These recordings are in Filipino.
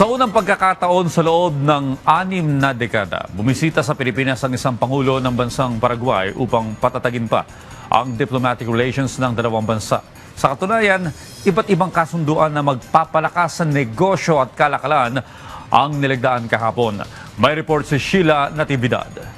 Sa unang pagkakataon sa loob ng 6 na dekada, bumisita sa Pilipinas ang isang pangulo ng bansang Paraguay upang patatagin pa ang diplomatic relations ng dalawang bansa. Sa katunayan, iba't ibang kasunduan na magpapalakas sa negosyo at kalakalan ang nilagdaan kahapon. May report si Sheila Natividad.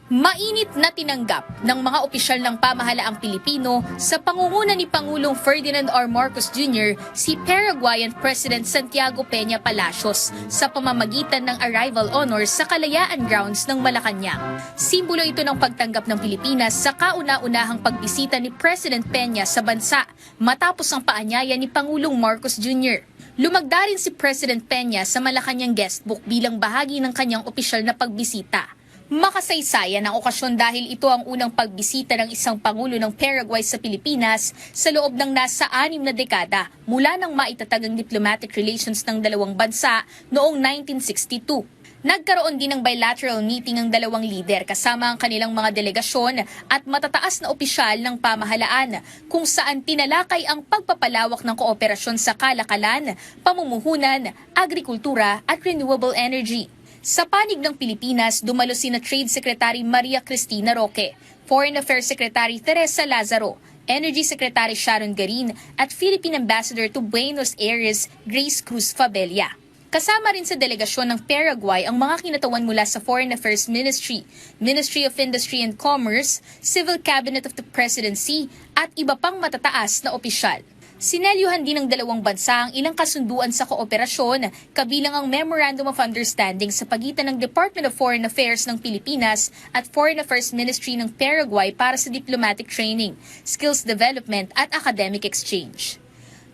Mainit na tinanggap ng mga opisyal ng pamahalaang Pilipino sa pangunguna ni Pangulong Ferdinand R. Marcos Jr. si Paraguayan President Santiago Peña Palacios sa pamamagitan ng arrival honors sa Kalayaan Grounds ng Malacanang. Simbolo ito ng pagtanggap ng Pilipinas sa kauna-unahang pagbisita ni President Peña sa bansa matapos ang paanyaya ni Pangulong Marcos Jr. Lumagda rin si President Peña sa Malacanang guestbook bilang bahagi ng kanyang opisyal na pagbisita. Makasaysayan ang okasyon dahil ito ang unang pagbisita ng isang pangulo ng Paraguay sa Pilipinas sa loob ng nasa 6 na dekada mula nang maitatag ang diplomatic relations ng dalawang bansa noong 1962. Nagkaroon din ng bilateral meeting ang dalawang lider kasama ang kanilang mga delegasyon at matataas na opisyal ng pamahalaan kung saan tinalakay ang pagpapalawak ng kooperasyon sa kalakalan, pamumuhunan, agrikultura at renewable energy. Sa panig ng Pilipinas, dumalo sina Trade Secretary Maria Cristina Roque, Foreign Affairs Secretary Teresa Lazaro, Energy Secretary Sharon Garin at Philippine Ambassador to Buenos Aires Grace Cruz Fabella. Kasama rin sa delegasyon ng Paraguay ang mga kinatawan mula sa Foreign Affairs Ministry, Ministry of Industry and Commerce, Civil Cabinet of the Presidency at iba pang matataas na opisyal. Sinelyuhan din ng dalawang bansa ang ilang kasunduan sa kooperasyon, kabilang ang Memorandum of Understanding sa pagitan ng Department of Foreign Affairs ng Pilipinas at Foreign Affairs Ministry ng Paraguay para sa diplomatic training, skills development at academic exchange.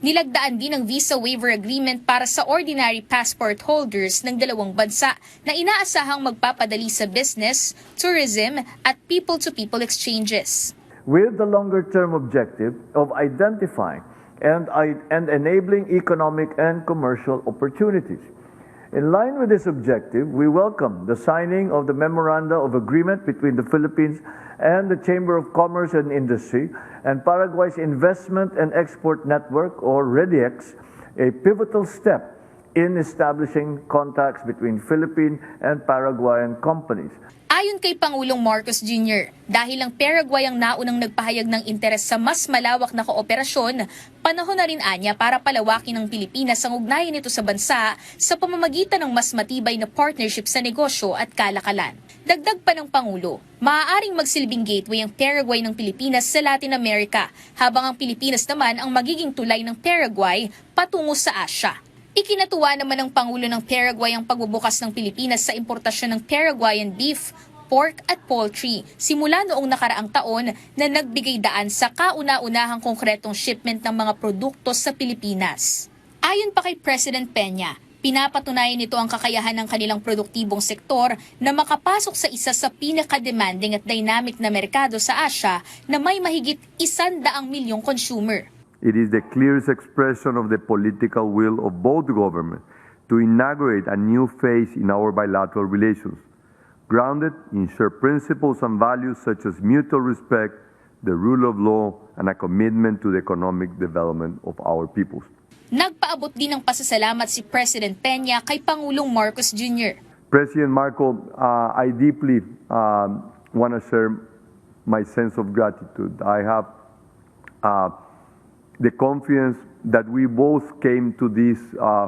Nilagdaan din ang visa waiver agreement para sa ordinary passport holders ng dalawang bansa na inaasahang magpapadali sa business, tourism at people-to-people exchanges. With the longer-term objective of identifying and enabling economic and commercial opportunities. In line with this objective, we welcome the signing of the Memoranda of Agreement between the Philippines and the Chamber of Commerce and Industry and Paraguay's Investment and Export Network, or REDIEX, a pivotal step in establishing contacts between Philippine and Paraguayan companies. Ayon kay Pangulong Marcos Jr., dahil ang Paraguay ang naunang nagpahayag ng interes sa mas malawak na kooperasyon, panahon na rin anya para palawakin ng Pilipinas ang ugnayan nito sa bansa sa pamamagitan ng mas matibay na partnership sa negosyo at kalakalan. Dagdag pa ng Pangulo, maaaring magsilbing gateway ang Paraguay ng Pilipinas sa Latin America, habang ang Pilipinas naman ang magiging tulay ng Paraguay patungo sa Asia. Ikinatuwa naman ng Pangulo ng Paraguay ang pagbubukas ng Pilipinas sa importasyon ng Paraguayan beef, pork at poultry simula noong nakaraang taon na nagbigay daan sa kauna-unahang konkretong shipment ng mga produkto sa Pilipinas. Ayon pa kay President Peña, pinapatunayan nito ang kakayahan ng kanilang produktibong sektor na makapasok sa isa sa pinaka-demanding at dynamic na merkado sa Asia na may mahigit 100 milyong consumer. It is the clearest expression of the political will of both governments to inaugurate a new phase in our bilateral relations, grounded in shared principles and values such as mutual respect, the rule of law, and a commitment to the economic development of our peoples. Nagpaabot din ng pasasalamat si President Peña kay Pangulong Marcos Jr. President Marco, I deeply want to share my sense of gratitude. I have the confidence that we both came to this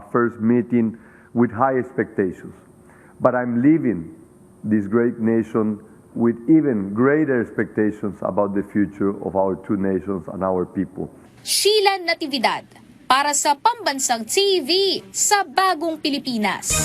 first meeting with high expectations. But I'm leaving this great nation with even greater expectations about the future of our two nations and our people. Sheila Natividad, para sa Pambansang TV sa Bagong Pilipinas.